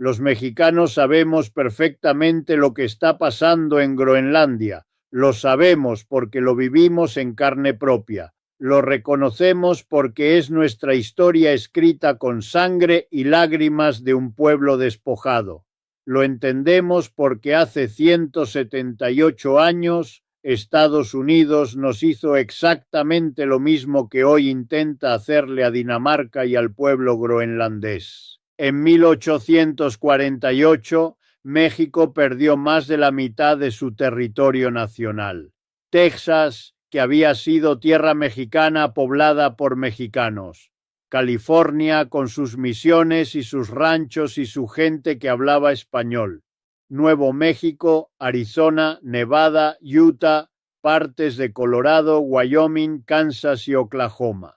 Los mexicanos sabemos perfectamente lo que está pasando en Groenlandia. Lo sabemos porque lo vivimos en carne propia. Lo reconocemos porque es nuestra historia escrita con sangre y lágrimas de un pueblo despojado. Lo entendemos porque hace 178 años Estados Unidos nos hizo exactamente lo mismo que hoy intenta hacerle a Dinamarca y al pueblo groenlandés. En 1848, México perdió más de la mitad de su territorio nacional. Texas, que había sido tierra mexicana poblada por mexicanos. California, con sus misiones y sus ranchos y su gente que hablaba español. Nuevo México, Arizona, Nevada, Utah, partes de Colorado, Wyoming, Kansas y Oklahoma.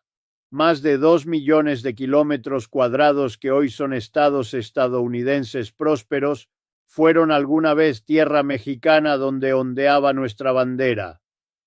Más de 2 millones de kilómetros cuadrados que hoy son estados estadounidenses prósperos fueron alguna vez tierra mexicana donde ondeaba nuestra bandera.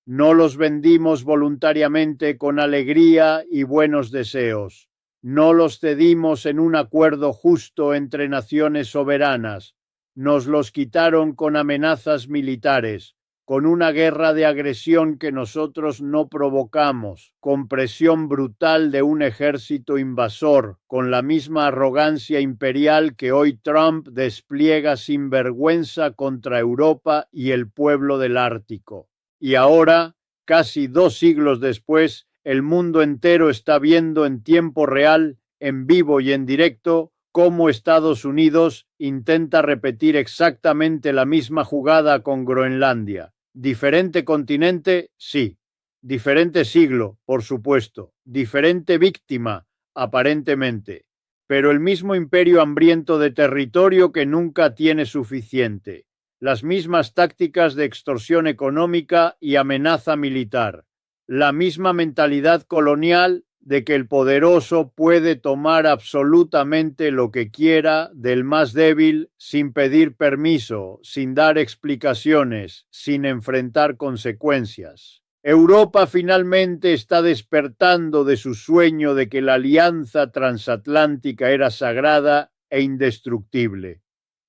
No los vendimos voluntariamente con alegría y buenos deseos. No los cedimos en un acuerdo justo entre naciones soberanas. Nos los quitaron con amenazas militares, con una guerra de agresión que nosotros no provocamos, con presión brutal de un ejército invasor, con la misma arrogancia imperial que hoy Trump despliega sin vergüenza contra Europa y el pueblo del Ártico. Y ahora, casi 2 siglos después, el mundo entero está viendo en tiempo real, en vivo y en directo, cómo Estados Unidos intenta repetir exactamente la misma jugada con Groenlandia. ¿Diferente continente? Sí. Diferente siglo, por supuesto. Diferente víctima, aparentemente. Pero el mismo imperio hambriento de territorio que nunca tiene suficiente. Las mismas tácticas de extorsión económica y amenaza militar. La misma mentalidad colonial de que el poderoso puede tomar absolutamente lo que quiera del más débil sin pedir permiso, sin dar explicaciones, sin enfrentar consecuencias. Europa finalmente está despertando de su sueño de que la alianza transatlántica era sagrada e indestructible.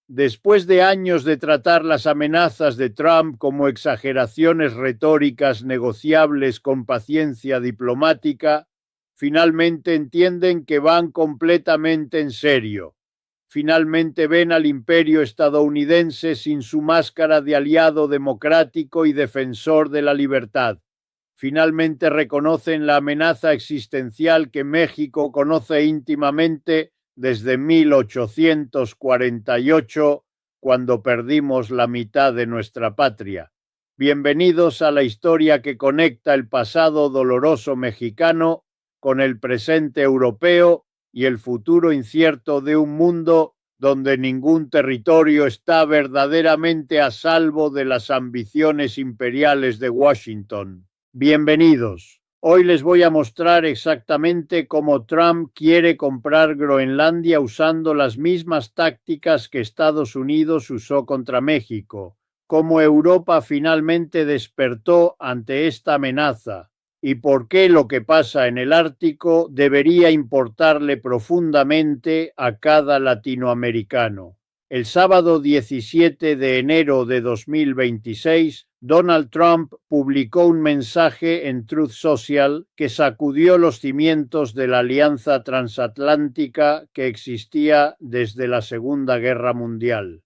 Después de años de tratar las amenazas de Trump como exageraciones retóricas negociables con paciencia diplomática, finalmente entienden que van completamente en serio. Finalmente ven al imperio estadounidense sin su máscara de aliado democrático y defensor de la libertad. Finalmente reconocen la amenaza existencial que México conoce íntimamente desde 1848, cuando perdimos la mitad de nuestra patria. Bienvenidos a la historia que conecta el pasado doloroso mexicano con el presente europeo y el futuro incierto de un mundo donde ningún territorio está verdaderamente a salvo de las ambiciones imperiales de Washington. Bienvenidos. Hoy les voy a mostrar exactamente cómo Trump quiere comprar Groenlandia usando las mismas tácticas que Estados Unidos usó contra México, cómo Europa finalmente despertó ante esta amenaza y por qué lo que pasa en el Ártico debería importarle profundamente a cada latinoamericano. El sábado 17 de enero de 2026, Donald Trump publicó un mensaje en Truth Social que sacudió los cimientos de la alianza transatlántica que existía desde la Segunda Guerra Mundial.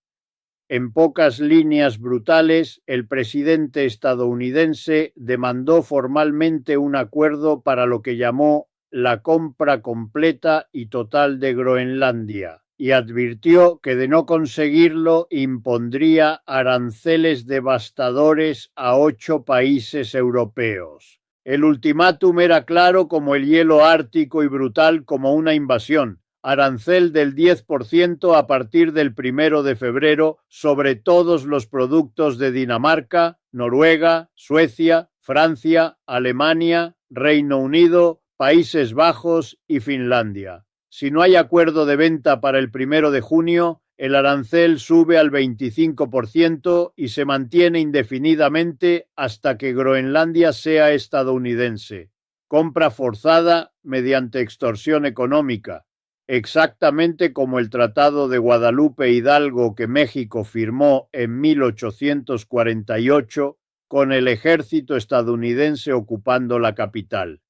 En pocas líneas brutales, el presidente estadounidense demandó formalmente un acuerdo para lo que llamó la compra completa y total de Groenlandia, y advirtió que de no conseguirlo impondría aranceles devastadores a 8 países europeos. El ultimátum era claro como el hielo ártico y brutal como una invasión. Arancel del 10% a partir del 1 de febrero sobre todos los productos de Dinamarca, Noruega, Suecia, Francia, Alemania, Reino Unido, Países Bajos y Finlandia. Si no hay acuerdo de venta para el 1 de junio, el arancel sube al 25% y se mantiene indefinidamente hasta que Groenlandia sea estadounidense. Compra forzada mediante extorsión económica. exactamente como el Tratado de Guadalupe Hidalgo que México firmó en 1848 con el ejército estadounidense ocupando la capital.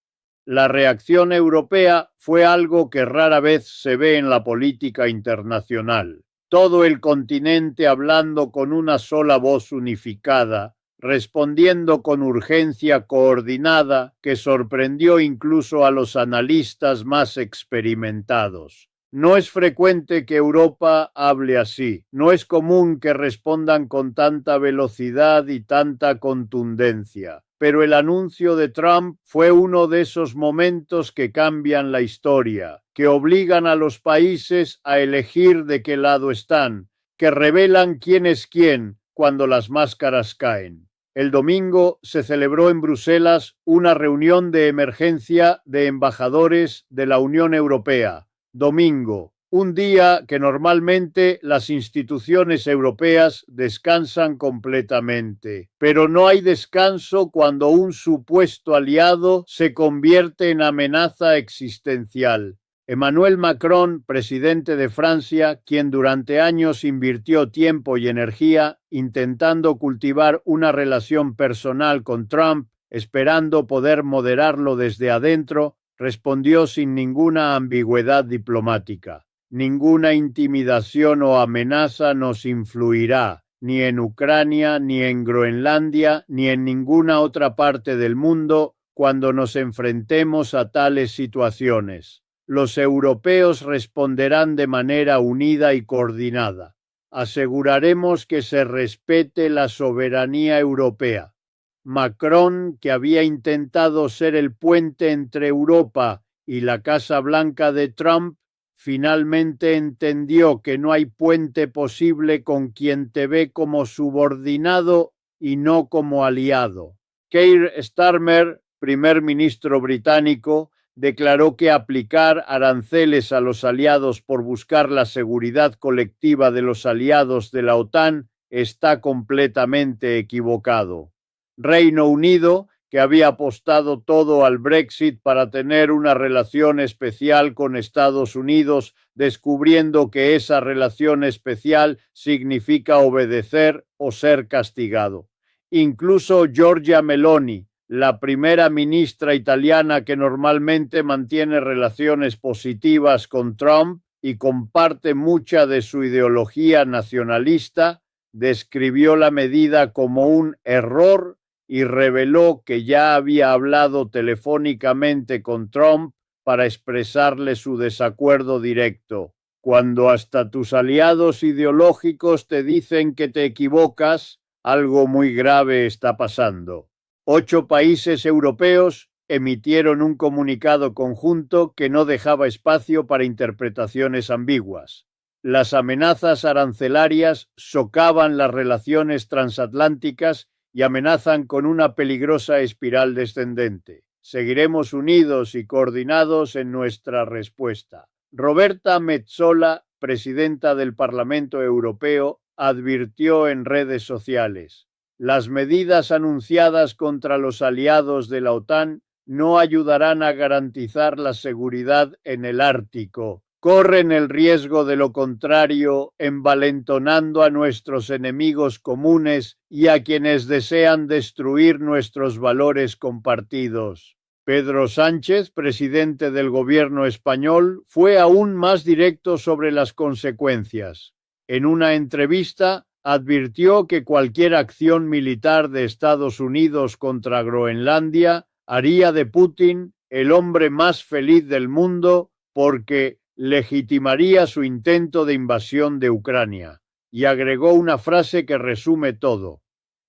La reacción europea fue algo que rara vez se ve en la política internacional. Todo el continente hablando con una sola voz unificada, respondiendo con urgencia coordinada que sorprendió incluso a los analistas más experimentados. No es frecuente que Europa hable así, no es común que respondan con tanta velocidad y tanta contundencia, pero el anuncio de Trump fue uno de esos momentos que cambian la historia, que obligan a los países a elegir de qué lado están, que revelan quién es quién cuando las máscaras caen. El domingo se celebró en Bruselas una reunión de emergencia de embajadores de la Unión Europea. Domingo, un día que normalmente las instituciones europeas descansan completamente. Pero no hay descanso cuando un supuesto aliado se convierte en amenaza existencial. Emmanuel Macron, presidente de Francia, quien durante años invirtió tiempo y energía intentando cultivar una relación personal con Trump, esperando poder moderarlo desde adentro, respondió sin ninguna ambigüedad diplomática. Ninguna intimidación o amenaza nos influirá, ni en Ucrania, ni en Groenlandia, ni en ninguna otra parte del mundo cuando nos enfrentemos a tales situaciones. Los europeos responderán de manera unida y coordinada. Aseguraremos que se respete la soberanía europea. Macron, que había intentado ser el puente entre Europa y la Casa Blanca de Trump, finalmente entendió que no hay puente posible con quien te ve como subordinado y no como aliado. Keir Starmer, primer ministro británico, declaró que aplicar aranceles a los aliados por buscar la seguridad colectiva de los aliados de la OTAN está completamente equivocado. Reino Unido, que había apostado todo al Brexit para tener una relación especial con Estados Unidos, descubriendo que esa relación especial significa obedecer o ser castigado. Incluso Giorgia Meloni, la primera ministra italiana que normalmente mantiene relaciones positivas con Trump y comparte mucha de su ideología nacionalista, describió la medida como un error y reveló que ya había hablado telefónicamente con Trump para expresarle su desacuerdo directo. Cuando hasta tus aliados ideológicos te dicen que te equivocas, algo muy grave está pasando. 8 países europeos emitieron un comunicado conjunto que no dejaba espacio para interpretaciones ambiguas. Las amenazas arancelarias socavan las relaciones transatlánticas y amenazan con una peligrosa espiral descendente. Seguiremos unidos y coordinados en nuestra respuesta. Roberta Metsola, presidenta del Parlamento Europeo, advirtió en redes sociales: las medidas anunciadas contra los aliados de la OTAN no ayudarán a garantizar la seguridad en el Ártico. Corren el riesgo de lo contrario, envalentonando a nuestros enemigos comunes y a quienes desean destruir nuestros valores compartidos. Pedro Sánchez, presidente del gobierno español, fue aún más directo sobre las consecuencias. En una entrevista, advirtió que cualquier acción militar de Estados Unidos contra Groenlandia haría de Putin el hombre más feliz del mundo porque legitimaría su intento de invasión de Ucrania. Y agregó una frase que resume todo: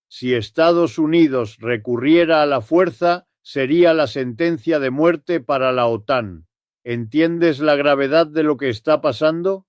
si Estados Unidos recurriera a la fuerza, sería la sentencia de muerte para la OTAN. ¿Entiendes la gravedad de lo que está pasando?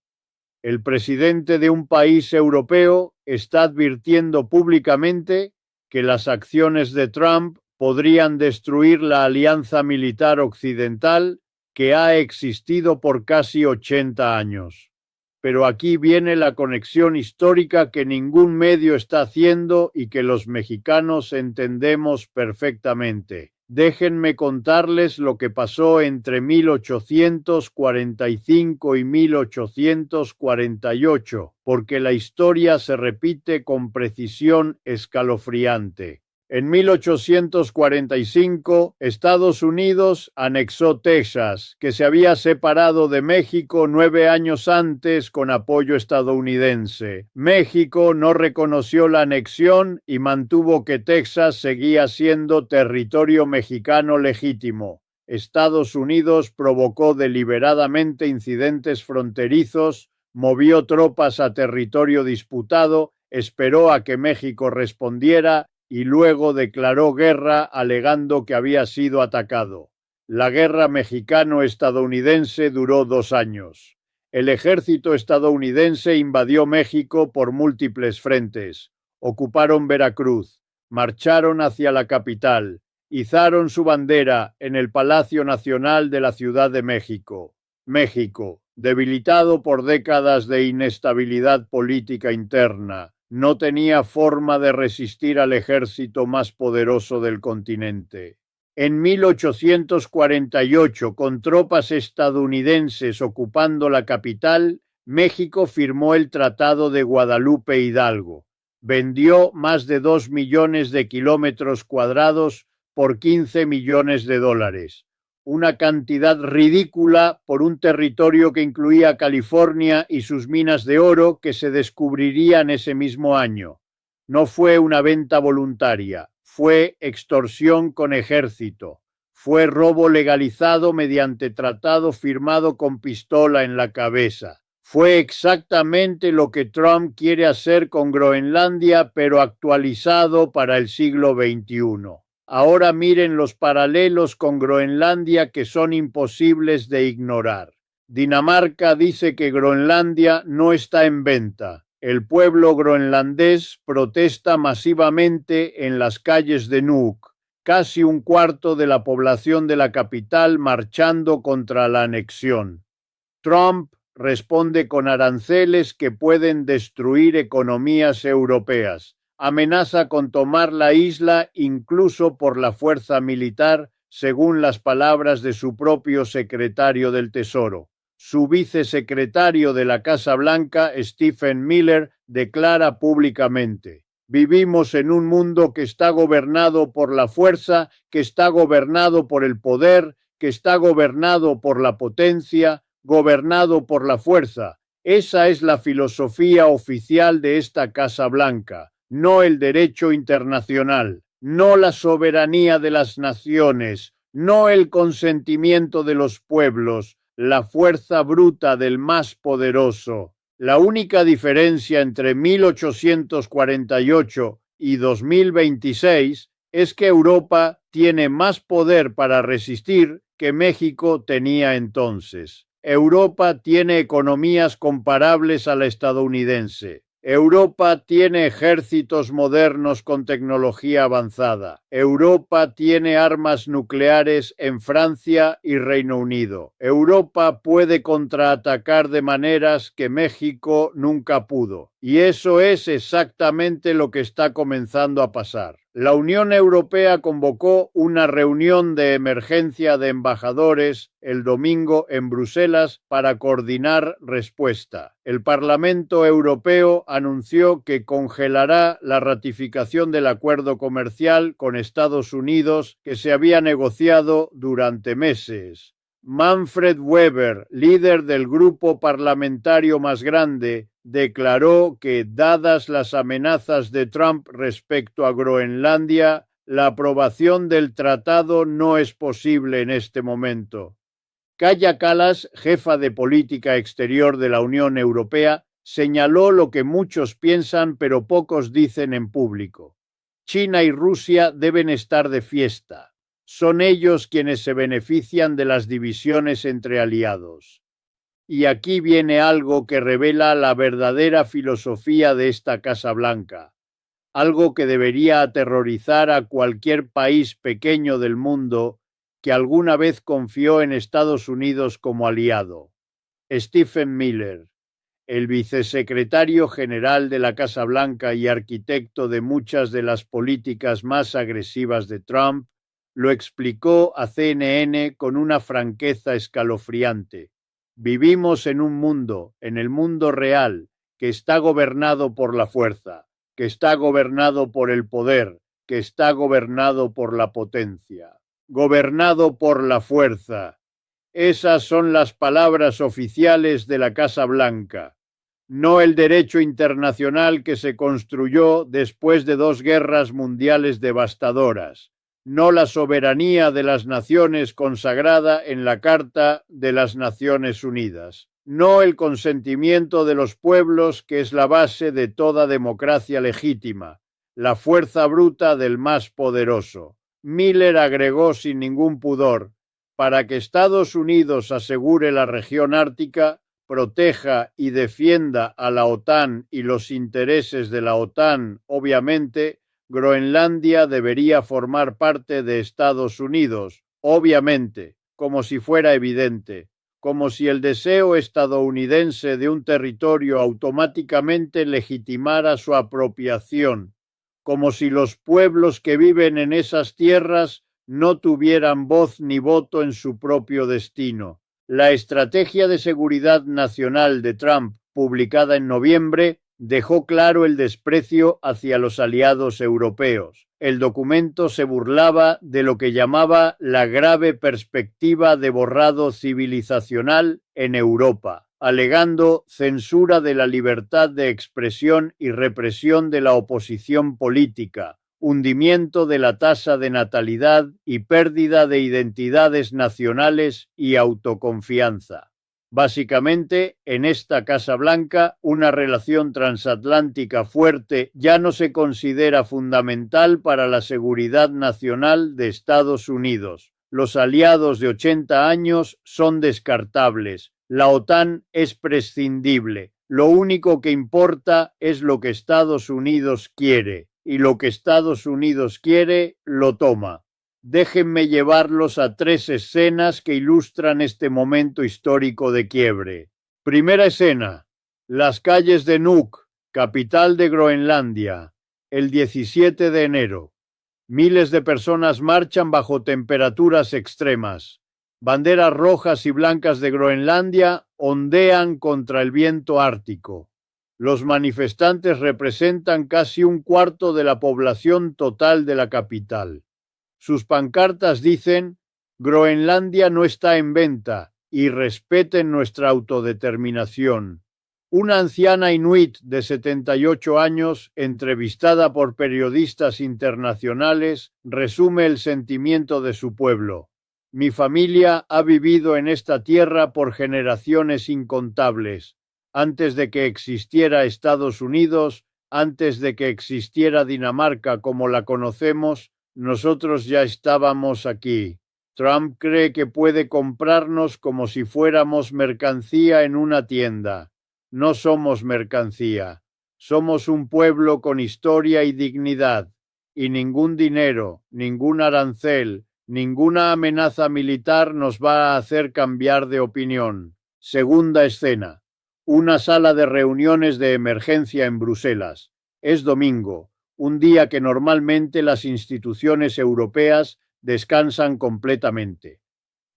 El presidente de un país europeo está advirtiendo públicamente que las acciones de Trump podrían destruir la alianza militar occidental que ha existido por casi 80 años. Pero aquí viene la conexión histórica que ningún medio está haciendo y que los mexicanos entendemos perfectamente. Déjenme contarles lo que pasó entre 1845 y 1848, porque la historia se repite con precisión escalofriante. En 1845, Estados Unidos anexó Texas, que se había separado de México 9 años antes con apoyo estadounidense. México no reconoció la anexión y mantuvo que Texas seguía siendo territorio mexicano legítimo. Estados Unidos provocó deliberadamente incidentes fronterizos, movió tropas a territorio disputado, esperó a que México respondiera y luego declaró guerra alegando que había sido atacado. La guerra mexicano-estadounidense duró 2 años. El ejército estadounidense invadió México por múltiples frentes. Ocuparon Veracruz, marcharon hacia la capital, izaron su bandera en el Palacio Nacional de la Ciudad de México. México, debilitado por décadas de inestabilidad política interna, no tenía forma de resistir al ejército más poderoso del continente. En 1848, con tropas estadounidenses ocupando la capital, México firmó el Tratado de Guadalupe Hidalgo. Vendió más de 2 millones de kilómetros cuadrados por 15 millones de dólares. Una cantidad ridícula por un territorio que incluía California y sus minas de oro que se descubrirían ese mismo año. No fue una venta voluntaria, fue extorsión con ejército, fue robo legalizado mediante tratado firmado con pistola en la cabeza. Fue exactamente lo que Trump quiere hacer con Groenlandia, pero actualizado para el siglo XXI. Ahora miren los paralelos con Groenlandia que son imposibles de ignorar. Dinamarca dice que Groenlandia no está en venta. El pueblo groenlandés protesta masivamente en las calles de Nuuk, casi un cuarto de la población de la capital marchando contra la anexión. Trump responde con aranceles que pueden destruir economías europeas. Amenaza con tomar la isla incluso por la fuerza militar, según las palabras de su propio secretario del Tesoro. Su vicesecretario de la Casa Blanca, Stephen Miller, declara públicamente: vivimos en un mundo que está gobernado por la fuerza, que está gobernado por el poder, que está gobernado por la potencia, gobernado por la fuerza. Esa es la filosofía oficial de esta Casa Blanca. No el derecho internacional, no la soberanía de las naciones, no el consentimiento de los pueblos, la fuerza bruta del más poderoso. La única diferencia entre 1848 y 2026 es que Europa tiene más poder para resistir que México tenía entonces. Europa tiene economías comparables a la estadounidense. Europa tiene ejércitos modernos con tecnología avanzada. Europa tiene armas nucleares en Francia y Reino Unido. Europa puede contraatacar de maneras que México nunca pudo. Y eso es exactamente lo que está comenzando a pasar. La Unión Europea convocó una reunión de emergencia de embajadores el domingo en Bruselas para coordinar respuesta. El Parlamento Europeo anunció que congelará la ratificación del acuerdo comercial con Estados Unidos que se había negociado durante meses. Manfred Weber, líder del grupo parlamentario más grande, declaró que, dadas las amenazas de Trump respecto a Groenlandia, la aprobación del tratado no es posible en este momento. Kaja Kallas, jefa de política exterior de la Unión Europea, señaló lo que muchos piensan pero pocos dicen en público. China y Rusia deben estar de fiesta. Son ellos quienes se benefician de las divisiones entre aliados. Y aquí viene algo que revela la verdadera filosofía de esta Casa Blanca, algo que debería aterrorizar a cualquier país pequeño del mundo que alguna vez confió en Estados Unidos como aliado. Stephen Miller, el vicesecretario general de la Casa Blanca y arquitecto de muchas de las políticas más agresivas de Trump, Lo explicó a CNN con una franqueza escalofriante. Vivimos en un mundo, en el mundo real, que está gobernado por la fuerza, que está gobernado por el poder, que está gobernado por la potencia. Gobernado por la fuerza. Esas son las palabras oficiales de la Casa Blanca, no el derecho internacional que se construyó después de 2 guerras mundiales devastadoras, no la soberanía de las naciones consagrada en la Carta de las Naciones Unidas, no el consentimiento de los pueblos que es la base de toda democracia legítima, la fuerza bruta del más poderoso. Miller agregó sin ningún pudor: para que Estados Unidos asegure la región ártica, proteja y defienda a la OTAN y los intereses de la OTAN, obviamente, Groenlandia debería formar parte de Estados Unidos, obviamente, como si fuera evidente, como si el deseo estadounidense de un territorio automáticamente legitimara su apropiación, como si los pueblos que viven en esas tierras no tuvieran voz ni voto en su propio destino. La estrategia de seguridad nacional de Trump, publicada en noviembre, dejó claro el desprecio hacia los aliados europeos. El documento se burlaba de lo que llamaba la grave perspectiva de borrado civilizacional en Europa, alegando censura de la libertad de expresión y represión de la oposición política, hundimiento de la tasa de natalidad y pérdida de identidades nacionales y autoconfianza. Básicamente, en esta Casa Blanca, una relación transatlántica fuerte ya no se considera fundamental para la seguridad nacional de Estados Unidos. Los aliados de 80 años son descartables. La OTAN es prescindible. Lo único que importa es lo que Estados Unidos quiere, y lo que Estados Unidos quiere, lo toma. Déjenme llevarlos a 3 escenas que ilustran este momento histórico de quiebre. Primera escena: las calles de Nuuk, capital de Groenlandia, el 17 de enero. Miles de personas marchan bajo temperaturas extremas. Banderas rojas y blancas de Groenlandia ondean contra el viento ártico. Los manifestantes representan casi 1/4 de la población total de la capital. Sus pancartas dicen: Groenlandia no está en venta y respeten nuestra autodeterminación. Una anciana inuit de 78 años, entrevistada por periodistas internacionales, resume el sentimiento de su pueblo. Mi familia ha vivido en esta tierra por generaciones incontables. Antes de que existiera Estados Unidos, antes de que existiera Dinamarca como la conocemos, nosotros ya estábamos aquí. Trump cree que puede comprarnos como si fuéramos mercancía en una tienda. No somos mercancía. Somos un pueblo con historia y dignidad, y ningún dinero, ningún arancel, ninguna amenaza militar nos va a hacer cambiar de opinión. Segunda escena: una sala de reuniones de emergencia en Bruselas. Es domingo, un día que normalmente las instituciones europeas descansan completamente.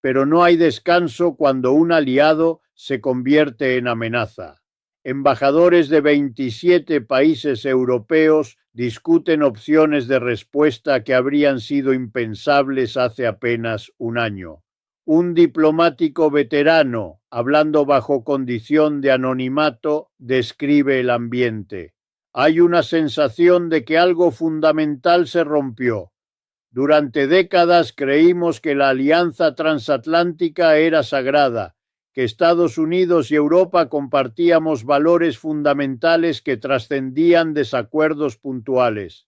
Pero no hay descanso cuando un aliado se convierte en amenaza. Embajadores de 27 países europeos discuten opciones de respuesta que habrían sido impensables hace apenas un año. Un diplomático veterano, hablando bajo condición de anonimato, describe el ambiente. Hay una sensación de que algo fundamental se rompió. Durante décadas creímos que la alianza transatlántica era sagrada, que Estados Unidos y Europa compartíamos valores fundamentales que trascendían desacuerdos puntuales.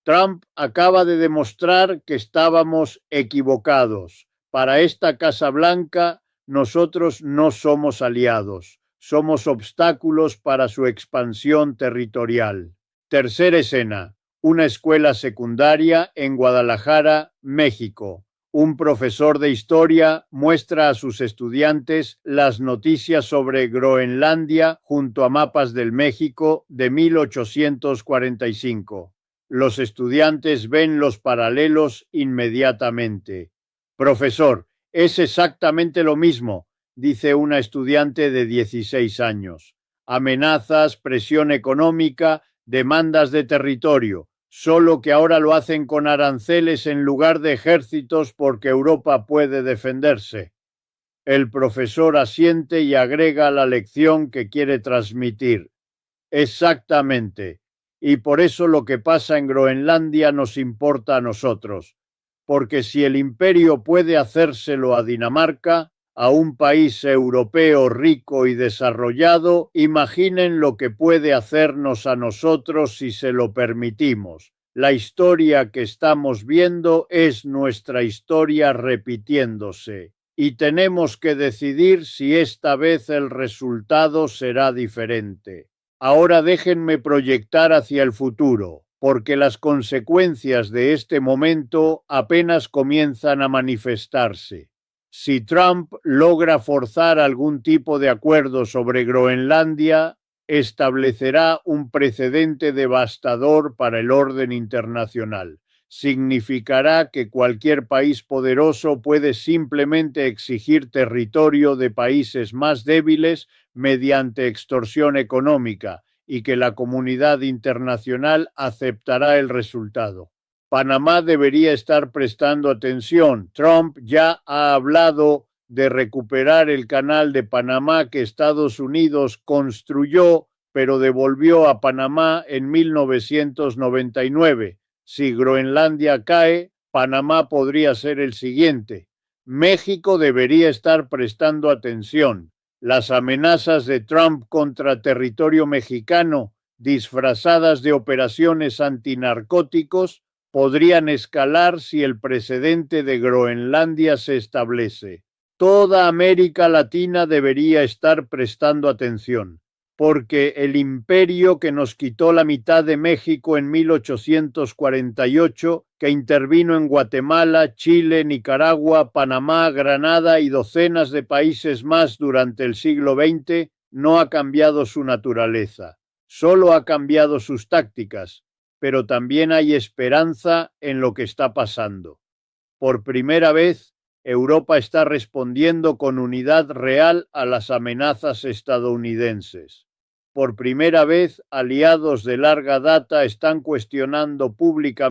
Trump acaba de demostrar que estábamos equivocados. Para esta Casa Blanca, nosotros no somos aliados. Somos obstáculos para su expansión territorial. Tercera escena: una escuela secundaria en Guadalajara, México. Un profesor de historia muestra a sus estudiantes las noticias sobre Groenlandia junto a mapas del México de 1845. Los estudiantes ven los paralelos inmediatamente. Profesor, es exactamente lo mismo, dice una estudiante de 16 años. Amenazas, presión económica, demandas de territorio, solo que ahora lo hacen con aranceles en lugar de ejércitos porque Europa puede defenderse. El profesor asiente y agrega la lección que quiere transmitir. Exactamente. Y por eso lo que pasa en Groenlandia nos importa a nosotros. Porque si el imperio puede hacérselo a Dinamarca, a un país europeo rico y desarrollado, imaginen lo que puede hacernos a nosotros si se lo permitimos. La historia que estamos viendo es nuestra historia repitiéndose. Y tenemos que decidir si esta vez el resultado será diferente. Ahora déjenme proyectar hacia el futuro, porque las consecuencias de este momento apenas comienzan a manifestarse. Si Trump logra forzar algún tipo de acuerdo sobre Groenlandia, establecerá un precedente devastador para el orden internacional. Significará que cualquier país poderoso puede simplemente exigir territorio de países más débiles mediante extorsión económica y que la comunidad internacional aceptará el resultado. Panamá debería estar prestando atención. Trump ya ha hablado de recuperar el canal de Panamá que Estados Unidos construyó, pero devolvió a Panamá en 1999. Si Groenlandia cae, Panamá podría ser el siguiente. México debería estar prestando atención. Las amenazas de Trump contra territorio mexicano, disfrazadas de operaciones antinarcóticos, podrían escalar si el precedente de Groenlandia se establece. Toda América Latina debería estar prestando atención, porque el imperio que nos quitó la mitad de México en 1848, que intervino en Guatemala, Chile, Nicaragua, Panamá, Granada y docenas de países más durante el siglo XX, no ha cambiado su naturaleza, solo ha cambiado sus tácticas, pero también hay esperanza en lo que está pasando. Por primera vez, Europa está respondiendo con unidad real a las amenazas estadounidenses. Por primera vez, aliados de larga data están cuestionando públicamente